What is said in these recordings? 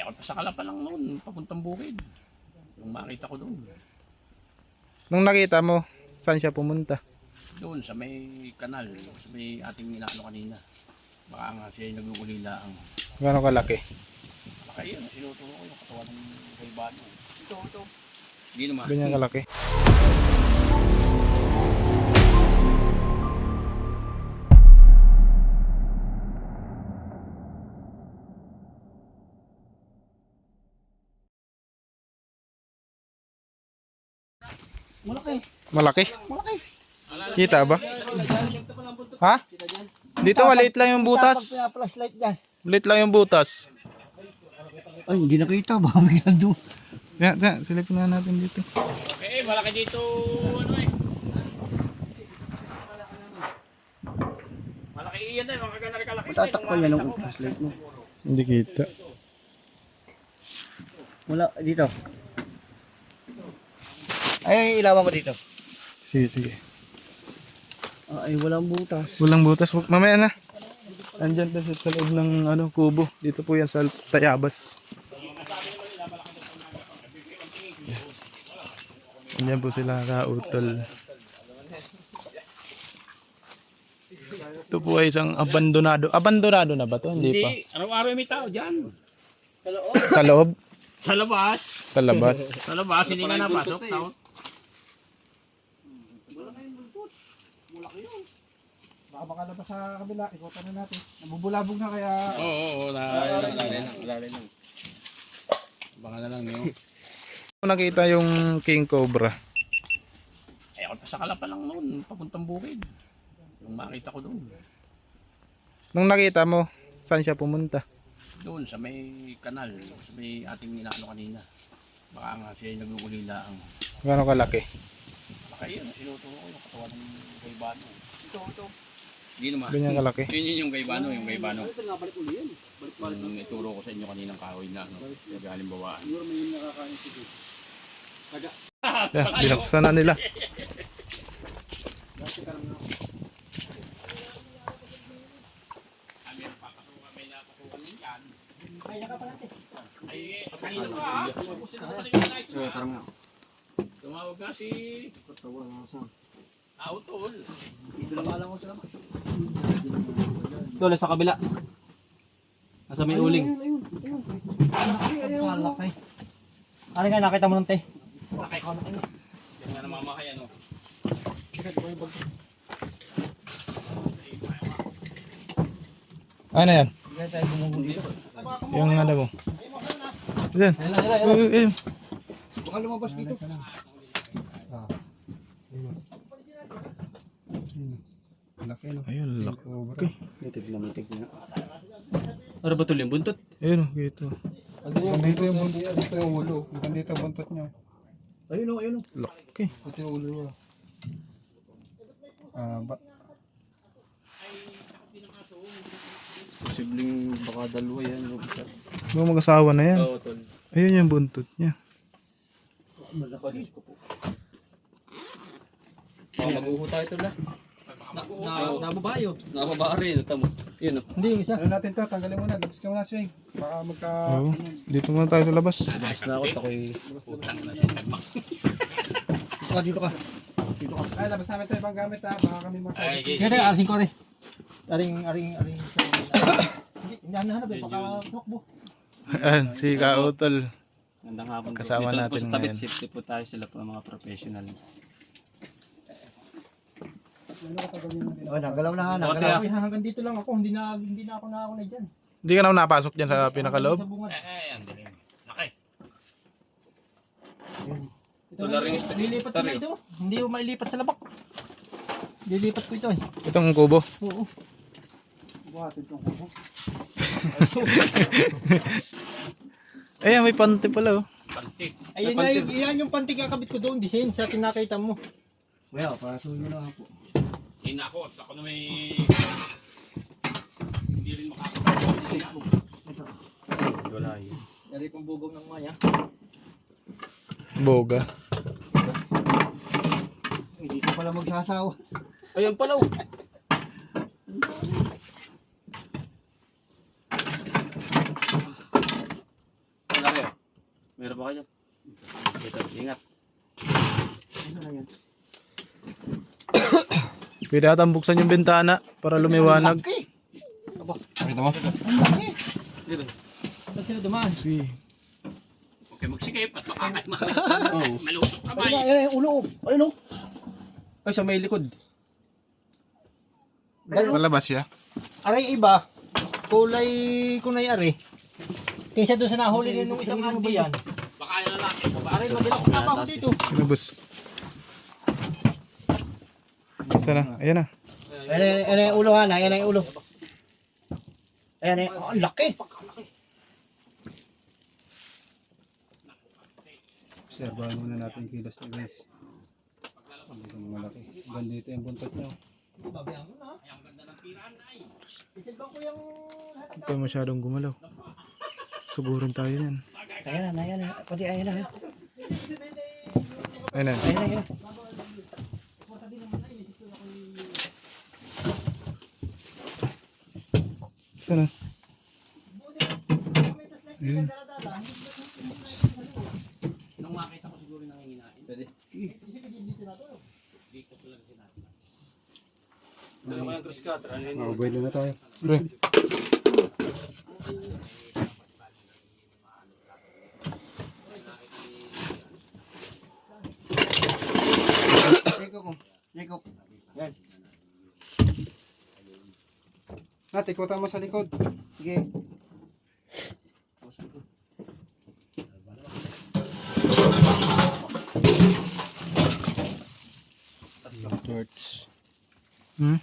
ako sa Kalapa lang noon, papuntang bukid. Yung makita ko doon. Nung nakita mo, saan siya pumunta? Doon sa may kanal, sa may ating inaano kanina. Baka nga siya yung nag-uulila ang... Gano'ng kalaki? Kaya yun, sinuturo ko yung katawan ng kaibano. Ito. Hindi naman. Ganyan kalaki. Malaki. Malaki? Malaki. Kita ba? Ha? Dito maliit lang yung butas. Flashlight dyan. Maliit lang yung butas. Ay, hindi nakita. Baka may nandun. Yan, silipin na natin dito. Okay, malaki dito. Ano eh. Malaki iyan eh. Mga ganari kalaki. Tatakpan yan ang flashlight mo. Hindi kita. Wala, dito. Ay, ilawan mo dito. Sige. Ay, walang butas. Walang butas. Mamaya na. Andyan pa sa loob ng kubo. Dito po yan sa Tayabas. Andyan po sila kautol. Ito po ay isang abandonado. Abandonado na ba to? Hindi pa. Araw-araw may tao dyan. Sa loob? Sa labas. Sa labas. Sa labas, hindi nga napasok. Tao. Baka makalabas sa kabila, ikutan na natin. Nabubulabog na kaya... Oo. Dali lang. Baka na lang yun. Nakita yung King Cobra. Ay, ako sa Kalapa lang noon, papuntang bukid. Yung makita ko doon. Nung nakita mo, saan siya pumunta? Doon sa may kanal, sa may ating inaano kanina. Baka nga siya yung nag-uulila ang... Gano'ng kalaki? Kaya yun, sinuturo ko yung katawan ng kaibano. Ito. Hindi naman. Ganyan kalaki. Yun yung kaibano. Yung ituro ko sa inyo kaninang kahoy na nag-alimbawaan. Yan, binuksan na nila. Tumawag ka si Autol. Ito, sa kabila. Nasa may uling. Malaki. Ano nga, nakita mo nun, te? Malaki. Yan nga namamakayan, no? Ano yan? Yung ano mo. Yan. Ayun. Baka lumabas dito. Ayun, laki. Mitig na. Ano ba ito yung buntot? Ayun, gitu. Dito yung buntot, dito yung ulo. Dito yung buntot niya. Ayun o. Laki. Ito yung ulo niya. Posibleng baka dalawa yan. Mga mag-asawa na yan. Oo, tol. Ayun yung buntot niya. Malakas ko po. Mag-uho tayo ito na. Nababayo. Nababa rin. Tamo. Yun o. Hindi, yung isa. Ano natin to, tanggalin muna, labas ka muna swing. Baka magka... Oo. Dito muna tayo sa labas. Labas na ako. Ako'y... Dito ka. Ay, labas namin tayo ibang gamit ha, baka kami masabi. Sige, alisin ko rin. Aring. Hindi hanap eh, baka tukbo. Ayan, si Kautol. Gandang hapon po. Kasama Dito natin po sa tabit, ngayon. safety po tayo, sila po ang mga professional. Nagalaw na ha, nagalaw. Hanggang dito lang ako, hindi na ako na dyan. Hindi ka na napasok dyan sa pinakaloob? Ayan, laki. Ito na rin Lilipat ko na ito, hindi ko mailipat sa labak. Lilipat ko ito eh. Itong kubo. Oo. Buhatin itong kubo. Ayan, may panty pala oh. Pantik. Ayun na, yan yung pantig kakabit ko doon, design sa tinakita mo. Well, pasuhin nyo lang ako. Hindi na ako. Ako na may... Hindi rin makakapag. Wala yun. Dari pang bugong ng maya. Boga. Hindi ko pala magsasawa. Ayun pala oh. Meron ba kayo? Dito, ingat. Pwede atang buksan yung bintana para lumiwanag. Pakita mo. Dito. Saan sila dumaan? Si. Okay, magsikip at makakay Oo. malusok kamay. Ayun, ulo. Ayun, Ay, sa may likod. Palabas siya. Aray iba, kulay kunay ari. Kaysa doon sa nahuli rin nung isang andi yan. Baka yung lalaki ko ba? Aray, mabilak na pa ako dito. Pinabos. Basta na. Ayan na. Ayan yung ulo ha, ayan yung ulo. Ayan, oh, ang laki. Obserbahan muna natin yung kilos niya guys. Hindi ko malaki. Ganda dito yung buntot niya. Huwag ka masyadong gumalaw. Sugurin tayo yan. Ayan na. Pati ayan na. Ayan na. Ayan na. Saan na? Ayan. Nung makita ko siguro nanginginain. Pwede. Dito talaga sinabi. Ano mo yung cross cutter? Ano yun? Mabuhay na tayo. Pre. Jacob. Yan. Ate, kuta mo sa likod. Sige. Torch. Hmm?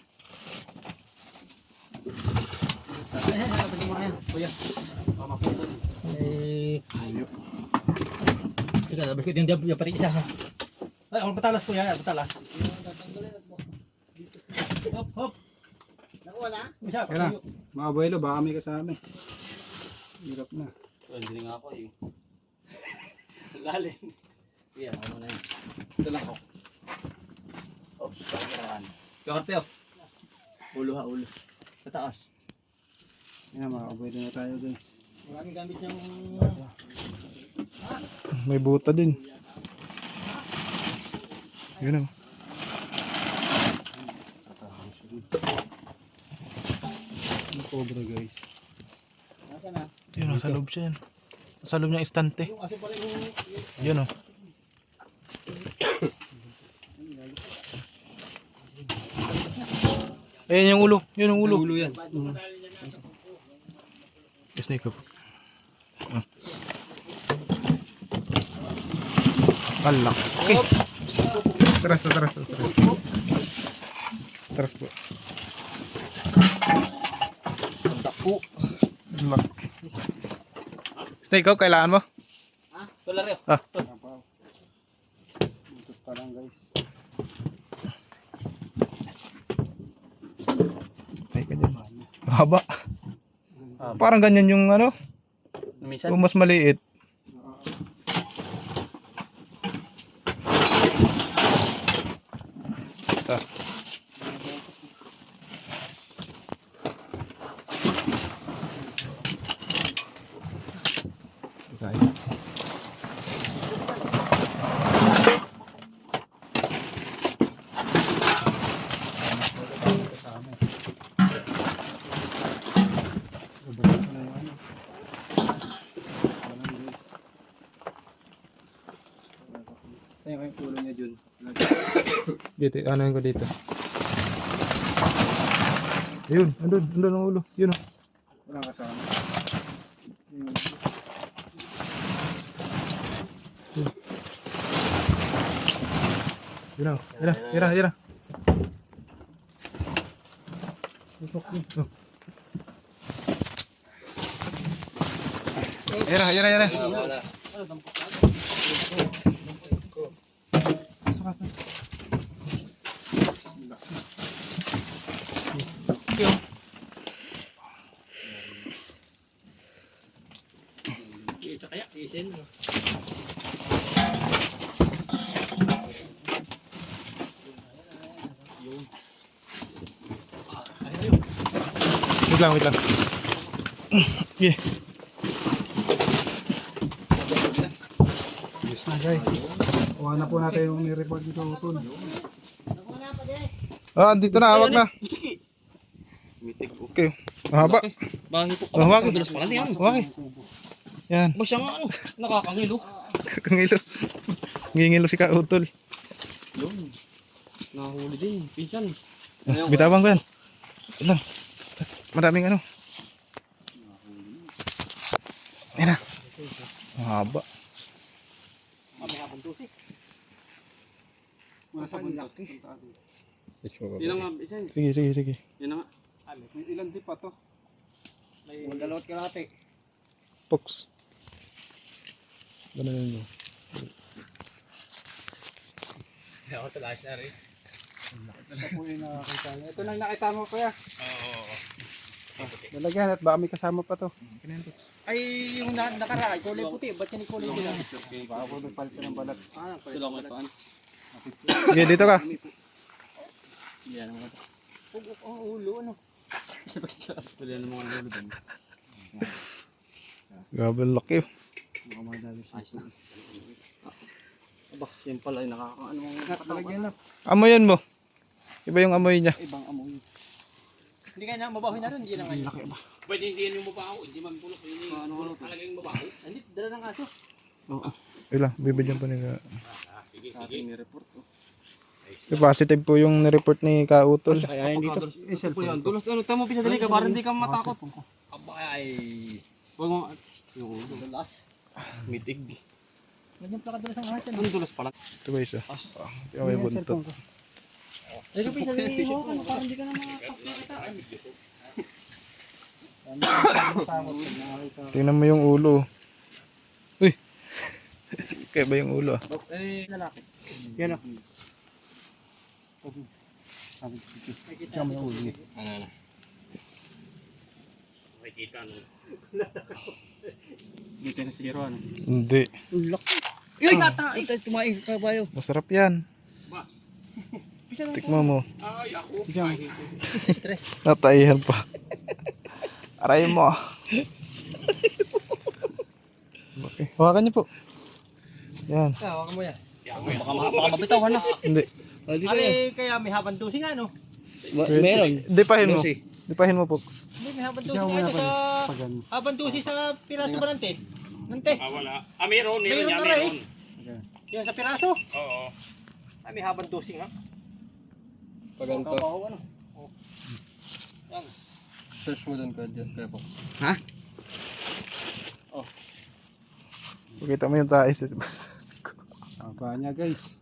Kuya. Teka, labas ko yung pati isa ha. Ay, ang batalas kuya, batalas. Hop. Nakuha na? Isa, Kaya na. Mga abuelo, baka may kasama eh. Hirap na. Hindi nga ako eh. Lalim. Yan, ako na yun. Ito lang ako. Oops, pagkaraan. Kakarte oh. Ulo ha, ulo. Sa taas. Yan, mga abuelo na tayo guys. Maraming gamit yung... May buta din. Yun o. Cobra guys. Nasaan na? Yun o, sa loob siya yan. Sa loob ng istante. Yung aso pala yung... Yun o. Ayan yung ulo. Yun ang ulo. Ulo yan. Snake up. Alak. Okay. Teras. Teras po. Dapo. Alak. Snake up, kailangan mo? Tular yun. Ah. Buntot pa lang guys. Ay, ganyan. Mahaba. Parang ganyan yung ano, Minsan. o mas maliit. Ito. Okay. Sa'yo yung ulo niya dun. Dito, ano ko dito? Ayun, andun ang ulo. Yun o. Walang kasama. Yun o. Yun na. Yun. Wala. Isa kaya, isin. Wait lang. Yeah. Okay. Kuha na po natin yung ni-report dito utol. Ah, dito na, hawak na. Okay. Mahaba. Bahi po. Hawak. Dulas pala yan. Okay. Yan. Ba siya nga ano, nakakangilo. Kakangilo. Ngingilo si Kautol. Yun. Nahuli din, pinsan. Bitawan ko yan. Ilan. Maraming ano. Yan na. Mahaba. Yun na nga, isa. Sige. Yun na nga. Ilan di pa to? May dalawat kalate. Pox. Ganun yun. Ako talas na rin. Ito po yung nakakita niya. Ito lang nakita mo kuya. Oo. Lalagyan at baka may kasama pa to. Ay, yung nakaraan, kulay puti. Ba't yan kulay nila? Baka po nagpalit ng balat. Sila ko ipaan. Sige, dito ka. Yan naman ito. Pugok ang ulo, ano? Wala namang ang ulo din. Grabe laki. Ayos na. Aba, yan pala, nakakaano ang Lalagyan na. Amoyan mo. Iba yung amoy niya. ibang amoy. Hindi kaya na, mabahoy na rin, hindi na ngayon. Pwede hindi yan yung mabaho, hindi man pulok, hindi talaga yung mabaho. Hindi, dala ng aso. Ilang, bibigyan pa nila. Sige. Ni-report ko. Positive po yung nireport ni Kautol. Kaya hindi to. Dulos, ano, tamo pisa dali ka, para hindi ka matakot. Aba, ay. Huwag mo, yung ulo. Dulas. Mitig. Ganyan pala ka dulas ang aso. Ang dulas pala. Ito ba isa? Ito may buntot. Ay, pisa dali mo, para hindi ka na makakita. Tingnan mo yung ulo. Uy! Kaya ba yung ulo? Eh, lalaki. Yan o. Nakikita mo yung ulo. Ano? Makikita no. Hindi ka na zero, ano? Hindi. Ay, kata! Ay, tumaing ka ba yun? Masarap yan. Tikmo mo. Ay, ako. Stress. Nataihan pa. Aray mo. Okay. Hawakan niyo po. Yan. Hawakan mo yan. Baka mabitawan na. Hindi. Ali, kaya may habang dusi nga no? Meron. Dipahin mo. Dipahin mo, Pox. Hindi, may habang dusi nga ito sa... Habang dusi sa piraso ba nante? Nante? Wala. Meron Meron niya, na rin. meron. Yan sa piraso? Oo. Ay, may habang dusi nga. Paganto. Yan. Search mo doon ka dyan, kaya po. Pakita mo yung tais. Aba niya guys.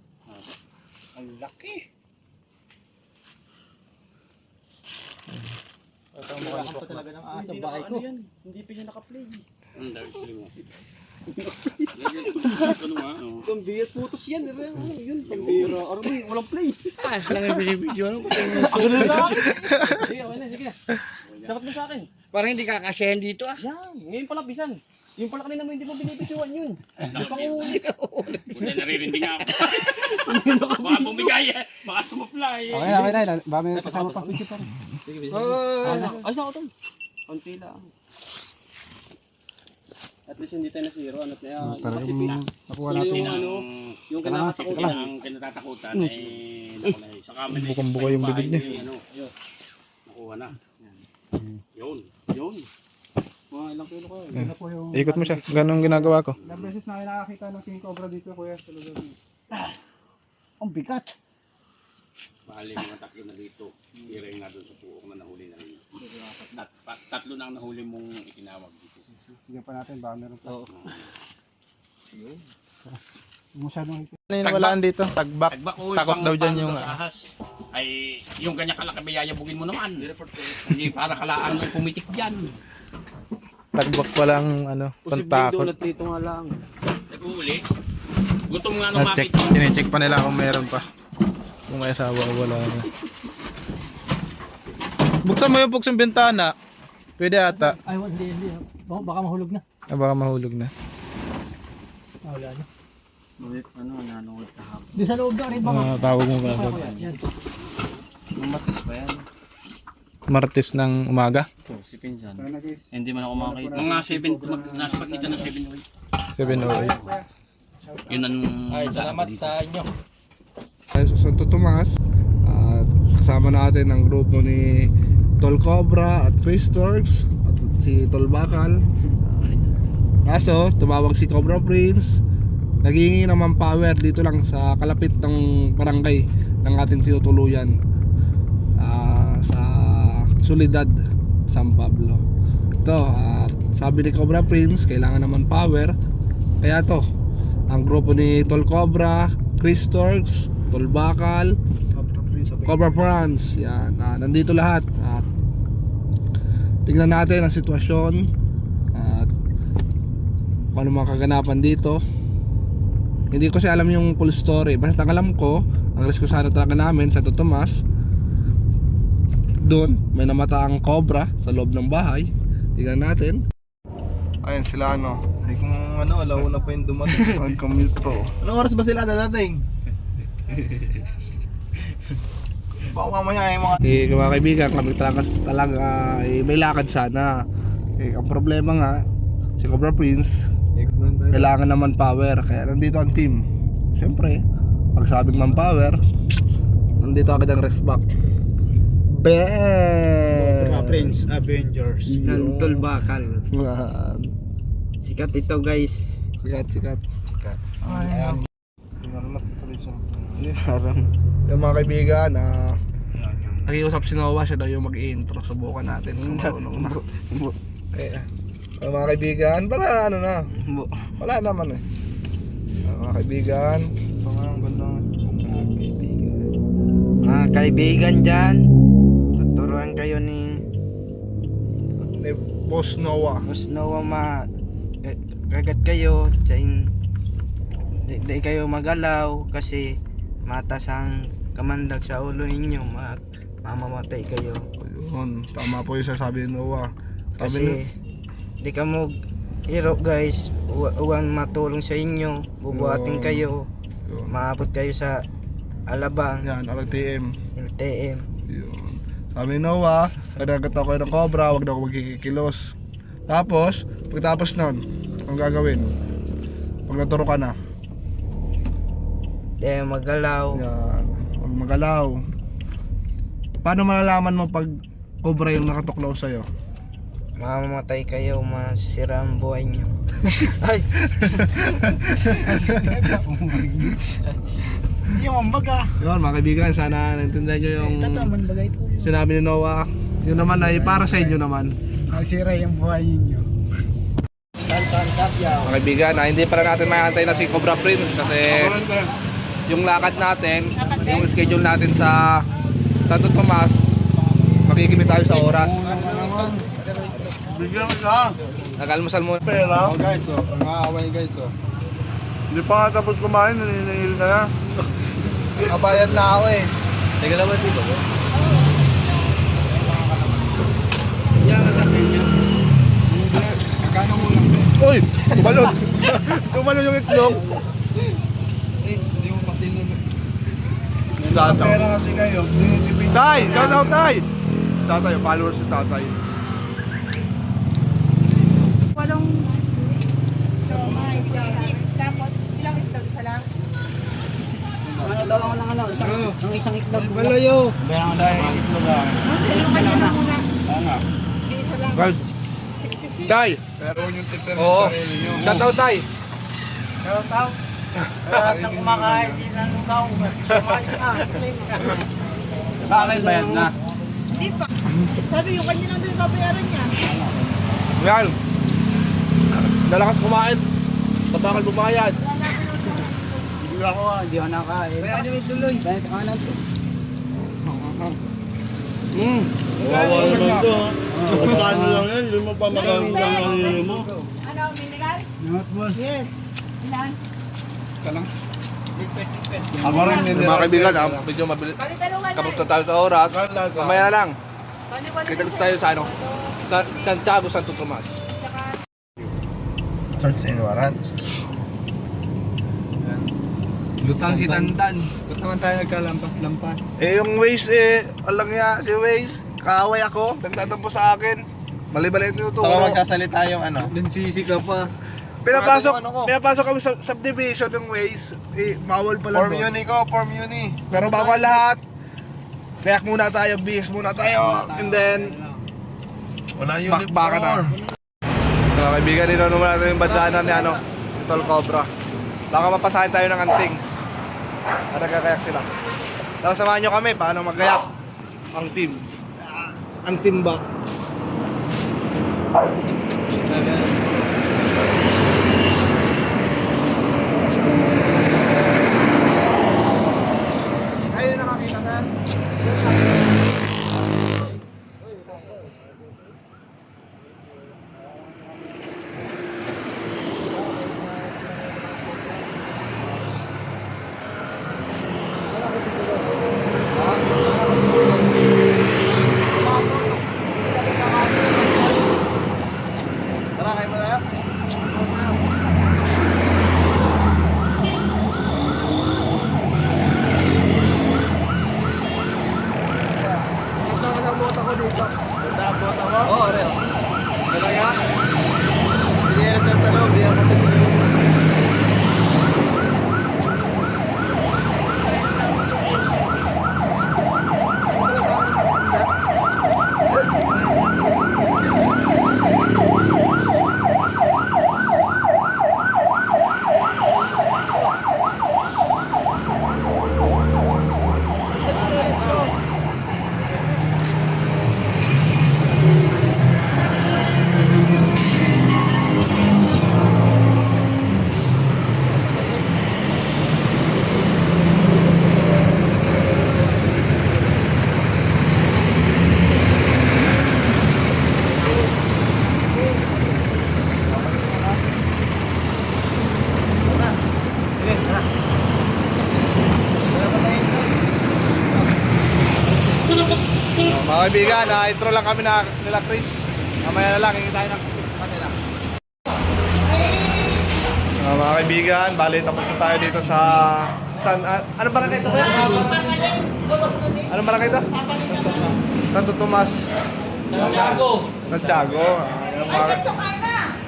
Ang laki. Ito mo talaga ng aso bahay ko. Hindi pa niya naka-play. Ang dami mo. Ano nga? Pambiyat putos yan. Yun, pambira. Ano ba yun? Walang play. Lang yung binibidyo. Ano? Ako na lang. Sige, okay na. Sige na. Dapat mo sa akin. Parang hindi kakasyahan dito ah. Yan. Ngayon pala bisan. Yung pala kanina mo hindi mo binibidyoan yun. Hindi Kasi naririndi nga ako. Baka bumigay eh. Baka sumuply eh. Okay na. Ba may kasama pa picture pa rin. Sige, bisan. Ay, saan ko to? Konti lang. At least hindi tayo na zero. Ano na yan? Nakuha natin. Yun ang, Yung kinakatakutan. ang kinatatakutan eh. Naku na eh. Saka may Bukang-buka yung bibig niya. Ano, yun. Nakuha na. Yun. Mga ilang kilo ko. Ito po yung... Ikot mo siya. Ganun ginagawa ko. Ilang beses na nakakita ng king cobra dito kuya. Sa lugar niyo. Ang bigat. Bali mga tatlo na dito. Iray nga doon sa puok na nahuli na rin. Tatlo na ang nahuli mong itinawag dito. Bigyan pa natin. Baka meron pa. Oo. Masyadong higpit. Ano yung nawalaan dito? Tagbak. Takot daw dyan yung... ahas. Ay, yung ganyan kalaki bayayabugin mo naman. Hindi para kalaan yung pumitik dyan. Tagbak pa lang, ano, pantakot. Ulit dito nga lang. Nag-uuli. Gutom nga nung Na-check. makita. Tine-check pa nila kung meron pa. Kung may asawa o wala na. Buksan mo yung yung bintana. Pwede ata. Ay, hindi. Baka mahulog na. Baka mahulog na. Wala na. Ano, nanood ka hapon. Di sa loob na rin baka. Tawag mo ba? Yan. Matis pa yan. Martes ng umaga. Ito, si Pinsan. Hindi man ako makakita. Mga 7, nasa pagitan ng 7 oil. 7:08. Yun ang Ay, salamat dito. sa inyo. Tayo sa Santo Tomas at kasama natin ang grupo ni Tol Cobra at Chris Turks at si Tol Bakal. Kaso tumawag si Cobra Prince, naghihingi ng manpower dito lang sa kalapit ng barangay ng ating tinutuluyan, sa Soledad, San Pablo. Ito, sabi ni Cobra Prince, kailangan ng manpower. Kaya to, ang grupo ni Tol Cobra, Chris Turks, Tol Bakal, Cobra Prince, yan, nandito lahat. At tingnan natin ang sitwasyon at kung ano mga kaganapan dito. Hindi ko kasi alam yung full story. Basta ang alam ko, ang reskusano talaga namin sa Santo Tomas, doon may namataang cobra sa loob ng bahay. Tingnan natin. Ayan sila Kung ano, alauna pa yung dumating. Nag-commute po. Anong oras ba sila dadating? Baka mamaya yung mga... Mga kaibigan, kami talaga may lakad sana. Ang problema nga, si Cobra Prince, kailangan ng manpower. Kaya nandito ang team. Siyempre, pag sabing manpower, nandito agad ang rest back. Bam! Prince Avengers. Ng Tol Bakal. Man. Sikat ito guys. Sikat. Ayan. Yung mga kaibigan, nakiusap si Noah, siya daw yung mag-i-intro. Subukan natin kung marunong na. Kaya, mga kaibigan, para ano na, wala naman eh. Mga kaibigan, Mga kaibigan dyan, tuturuan kayo ni Boss Noah. Boss Noah kagat kayo dyan, di kayo magalaw kasi matas ang kamandag sa ulo ninyo, mamamatay kayo Ayun, tama po yung sasabi ni Noah. kasi di ka mo hero guys, uwan matulong sa inyo, bubuhatin kayo, Yun. maabot kayo sa Alabang, Yan, RTM. LTM. Yun. Sabi ni Noah, kadagat ako ng cobra, wag na ako magkikilos. Tapos, pagtapos nun, ang gagawin? Pag naturo ka na, Di magalaw. yan, wag magalaw. Paano malalaman mo pag cobra yung nakatuklaw sa'yo? Mamamatay kayo, masira ang buhay nyo. Ay! Yung ambaga. Yun, mga kaibigan, sana naintindihan nyo yung Tataman bagay ito. sinabi ni Noah. Yun naman ay para sa inyo naman. Masira yung buhay ninyo. Mga kaibigan, hindi pa natin maantay na si Cobra Prince kasi yung lakad natin, yung schedule natin sa Santo Tomas, makikimit tayo sa oras. Bigyan ka. Nag-almusal muna. Oh guys, nangaaway guys. Hindi pa nga tapos kumain, naninihil ka na. Kabayad na ako eh. Teka naman dito. Magkano mo lang? Uy! Tumalon! Tumalon yung itlog. Hindi mo pati nun. Tataw. Pera kasi kayo. Tinitipid. Tay! Shout out, Tay! Tatay, followers si Tatay. Walong tapos ilang itlog? Isa lang? Ano daw ako ng ano? Isang itlog. Malayo! Sa itlog lang. Yung kanya na muna. Tama. Isa lang. Guys, 66. Tay! Pero yung tipper Oo. Shout out, Tay! Lahat ng kumakain din ng lugaw. Sa akin bayad na. Hindi pa. Sabi yung kanya lang doon yung babayaran niya. Yan! Lalakas kumain. Tabakal bumayad. Hindi ako hindi ako nakain. Kaya nyo ituloy. Dahil sa kanan to. Wawa naman to. Magkano lang yan? Hindi mo pa magkano lang mo. Ano, mineral? Not boss. Yes. Ilan? Ka lang. Ako rin Mga kaibigan, medyo mabilis. Palitalungan Kamusta tayo sa oras? Mamaya na lang. Kita gusto tayo sa ano? Sa Santiago, Santo Tomas. Church sa Inuaran. Lutang si Tantan. Ba't naman tayo nagkalampas-lampas? Eh yung Waze alam niya si Waze, kaaway ako, nagtatampo sa akin. Mali-mali ito Baka magsasalita yung ano. Nansisi ka pa. pinapasok kami sa subdivision ng Waze. Bawal pala Form doon. uni ko, Form uni. Pero bago ang lahat, react muna tayo, bis muna tayo, and then, Wala uniform. bakbaka na. Mga kaibigan, dito naman natin yung bandaanan ni ni Tol Cobra. Baka mapasahin tayo ng anting. At nagkakayak sila. Tapos samahan nyo kami, paano magkayak ang team. Ang team ba? Kayo nakakita sir? Tara, kayo mo tayo. Punta ka ng bota ko dito. Punta ang bota mo? Oo, Reo. Talaga? Sige, nasa sa loob. Di ako matulog. Mga kaibigan, intro lang kami nila Chris. Mamaya na lang, hingi tayo ng kanila. Mga kaibigan, bali tapos na tayo dito sa ano barangay ito? Anong barangay ito? Santo Tomas. Santiago.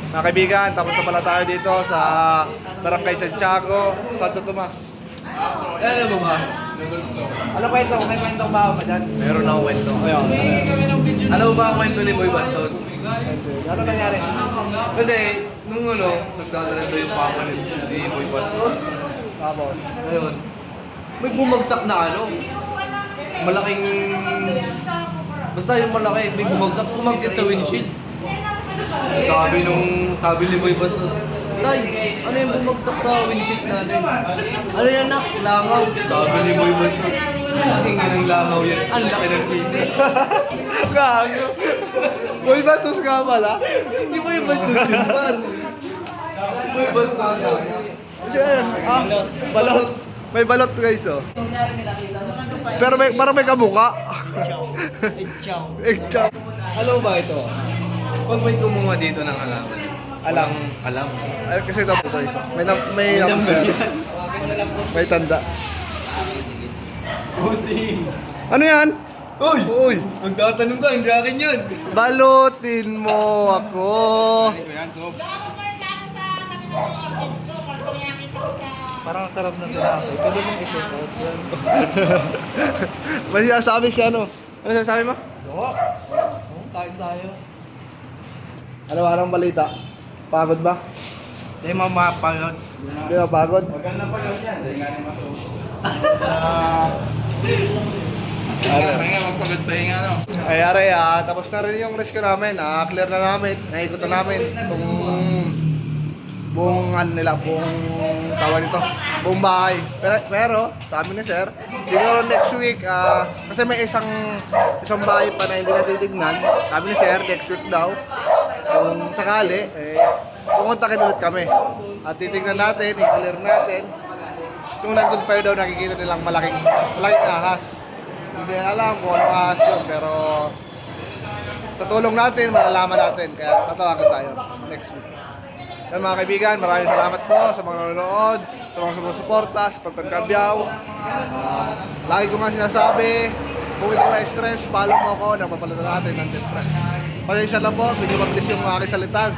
Mga kaibigan, tapos na pala tayo dito sa barangay Santiago, Santo Tomas. Alam mo ba? Ano kwento? May kwento ba dyan? Meron akong kwento. Alam mo ba ang kwento ni Boy Bastos? Ano nangyari? Kasi, nung nagdadala yung papa ni Boy Bastos. Tapos? Ngayon, may bumagsak na malaking... Basta yung malaki, may bumagsak, kumagkit sa windshield. Sabi ni Boy Bastos, Tay, ano yung bumagsak sa windshield natin? Ano yan nak? Langaw. Sabi ni Boy Bastos, ang ng langaw yan. Ang laki ng titi. Gago. Boy Bastos ka pala? Hindi Boy Bastos yun, man. Boy Bastos. Kasi balot. May balot guys oh. Pero parang may kamuka. Chow. Alam mo ba ito? Pag may kumuha dito ng halaman. Alam. Ay, kasi ito po isa. May number. May tanda. Ano yan? Uy! Magtatanong ka, hindi akin yun. Balutin mo ako. Parang sarap na tinapay. Pwede mong i-take yan. May sinasabi siya ano? Ano sinasabi mo? Oo, kain tayo. Araw-araw balita. Pagod ba? Hindi mo mapagod. Hindi ba pagod? Magpagod-pahinga, no? Ay, aray, tapos na rin yung rescue namin. Clear na namin. Naikot na namin. Buong ano nila, buong tawag nito, buong bahay. Pero sa amin ni sir, siguro next week, kasi may isang bahay pa na hindi natitignan. Sabi ni sir, next week daw, kung sakali, pumuntakin ulit kami. At titignan natin, i-clear natin. Nung nandun pa daw, nakikita nilang malaking ahas. Hindi alam kung anong ahas yun, pero sa tulong natin, malalaman natin. Kaya tatawagan tayo next week. Yan mga kaibigan, maraming salamat po sa mga nanonood, sa mga sumusuporta, sa pagpagkabyaw. Lagi ko nga sinasabi, kung ito ay stress, follow mo ako, napapalitan natin ng depress. Pasensya lang po, medyo mabilis yung aking salita.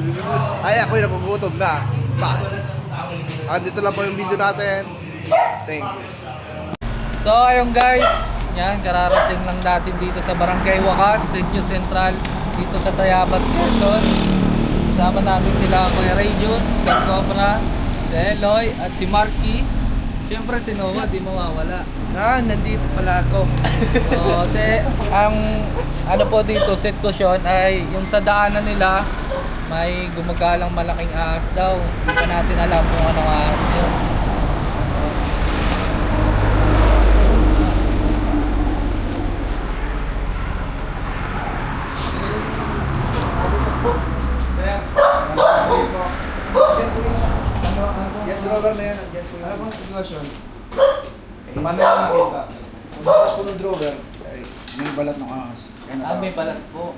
sisipot. Ay, ako'y nagugutom na. Bye. Dito lang po yung video natin. Thank you. So ayun guys, yan, kararating lang natin dito sa Barangay Wakas, Sitio Central, dito sa Tayabas, Quezon. Kasama natin sila Kuya Radius, Kat Cobra, si Eloy, at si Marky. Siyempre si Noah, di mawawala. Nandito pala ako. So, ang ano po dito, sitwasyon ay yung sa daanan nila, may gumagalang malaking ahas daw. Hindi pa natin alam kung anong ahas yun. Yes, drawer na yan. Yes, po yun. Ano bang sitwasyon? Paano yung nakita? Kung bukas po ng drawer, ay, may balat ng ahas. Kaya na May balat po.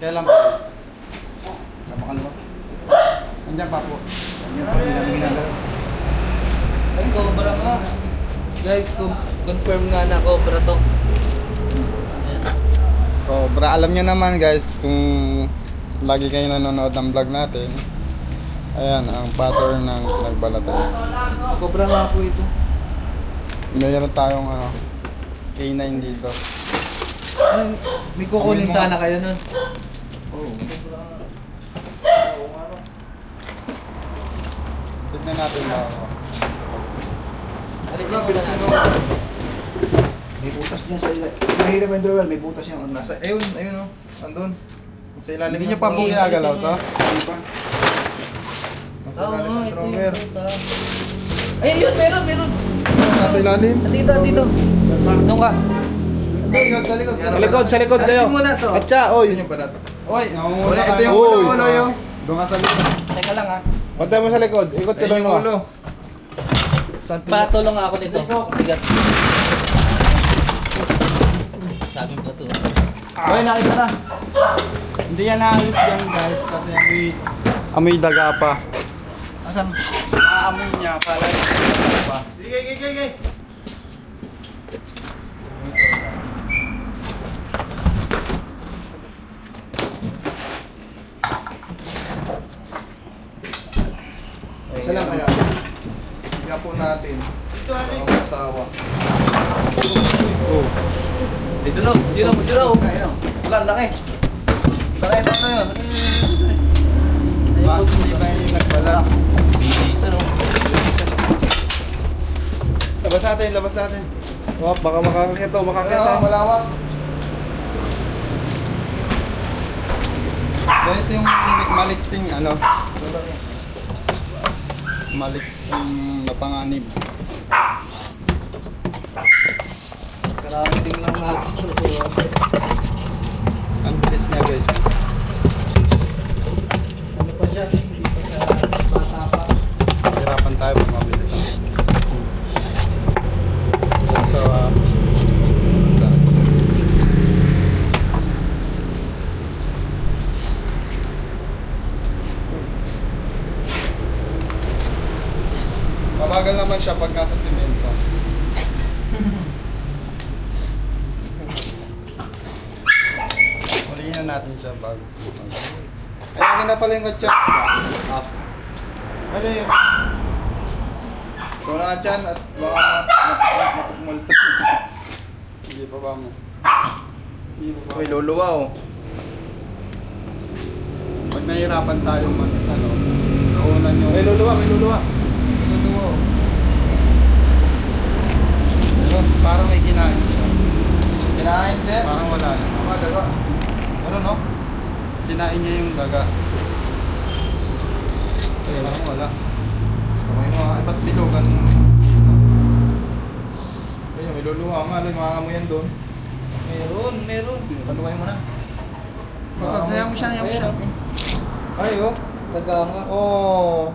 Kailan pa? Sa makalawa. Nandiyan pa po. Nandiyan pa. Hindi namin ginagalaw. Ay, cobra nga. Guys, confirm nga na cobra to. Cobra, alam nyo naman guys, kung lagi kayo nanonood ng vlog natin, ayan, ang pattern ng nagbalatan. Cobra nga po ito. Mayroon tayong K9 dito. May kukunin sana kayo nun. Tignan natin na Alisin mo na natin. may butas niya sa ilalim. Mahirap yung drawer, may butas niya. Nasa, ayun, andun. Sa ilalim. Hindi niya pa po ginagalaw to? Hindi pa. Nasa Oo ilalim nga, ng ito drawer. yung puta. Ay, yun, meron. Nasa ilalim. Dito. Doon ka. Sa likod kayo. Alisin mo na to. Atcha, oy. Yun yung balat. Oy, Wala, ito yung Uy. ulo yun. Doon ka sa likod. Teka lang ha. Pantay mo sa likod. Ikot ka Ayun lang yung mo. ulo. Patulong ako dito. Bigat. Sabi po to. Oy, nakita na. Hindi yan naalis yan guys kasi amoy daga pa. Asan? Aamoy niya, kala niya daga pa. Sige. Isa lang kaya. Tingnan po natin. Ang asawa. Dito lang. Wala, laki. Laki na yun. Basta hindi pa yung nagbala. Labas natin. Oh, baka makakita. Kaya malawak. Ito yung maliksing maliksing na panganib. Karating lang natin. Ang bilis niya guys. Ano pa siya? Hindi pa siya bata pa. Hirapan tayo pag mabilis ang. So, mabagal naman siya pag nasa simento. Ulihin na natin siya bago. Ayun na pala yung kachat. Ano yun? Ito na dyan at baka matukmultas. Hindi pa ba mo? Hindi pa ba? Uy, luluwa oh. Pag nahihirapan tayo naunan nyo. May luluwa. Pero parang may kinain siya. Kinain, sir? Parang wala na. Daga. Ano no? Kinain niya yung daga. Parang wala. Kamay mo, ay ba't bilogan mo? Ayun, may luluwa nga, mga mo yan doon. Meron. Paluway mo na. Hayaan mo siya. Ay, oh. Taga nga. Oh.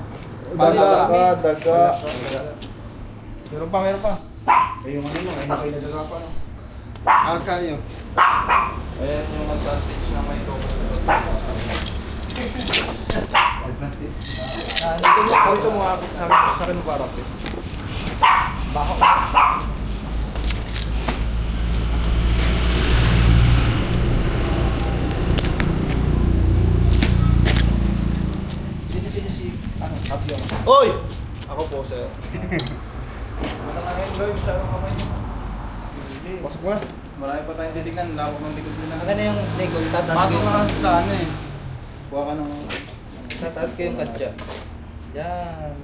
Daga. Meron pa. Eh, yung ano mo, ay nakailaga pa, no? Arka yun. Ayan yung advantage na may advantage. Dito mo ako sa akin mo parang. Bako. si, ano, Abyo. Oy! Ako po, sir. Matalangin ba yung masyadong kamay niyo? Pasok mo na. Marami pa tayong titignan, lawak ng likod din na. Maganda yung snake ko. Tataas ko Pasok yung, na kasi sa ano eh. Kuha ka ng... tataas ko yung katya. Yan.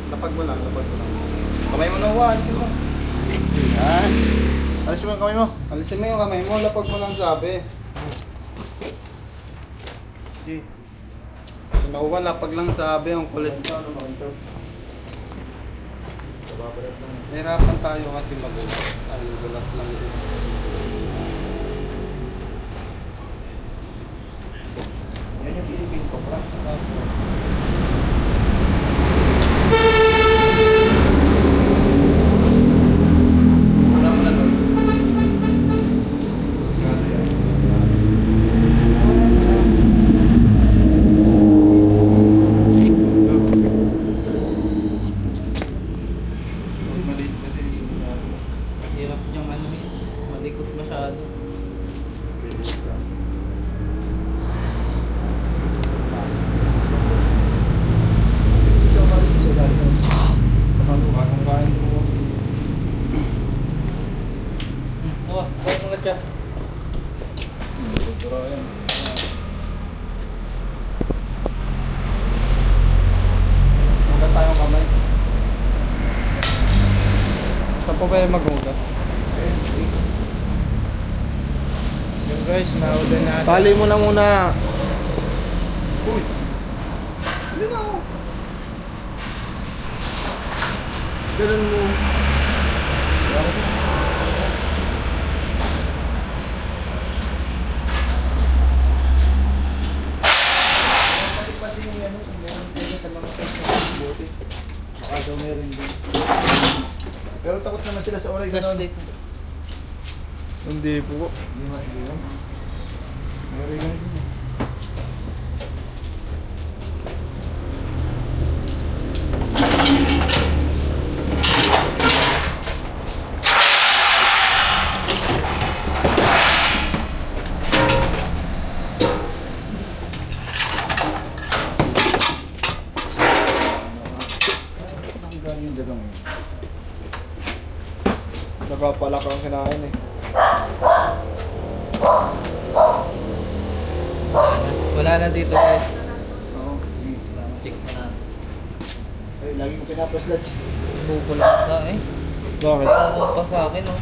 Lapag mo lang, lapag mo lang. Kamay mo na uwa, alisin mo. Yan. Alisin mo yung kamay mo. Alisin mo yung kamay mo, lapag mo lang sabi. So nauwa, lapag lang sabi, ang kulit. Nahirapan tayo kasi magulas. Ay, gulas lang ito. Yan yung Philippine Cobra. Wala mo na doon. Maliit kasi. Hirap yung ano eh. Malikot masyado. Isa umalis mo sa ilalim. Bakang kain mo. Kuha yung katya. Siguro yan. Hugas tayong kamay. Saan po ba yung maghugas? Yung guys, naulan na. Tali mo na muna. Hindi na ako. Ganun mo. Pati ano, kung meron tayo sa mga test na buti. Baka daw meron din. Pero takot naman sila sa oray gano'n. Flashlight. Hindi po. Hindi man, hindi man. Meron ganun din. Ang galing yung dagang yun. Nagpapalak ang kinain eh. Wala na dito guys. Oo. Check mo na. Ay, lagi ko pinapaslat. Bukol lang sa eh. Bakit? Bukol pa sa akin oh.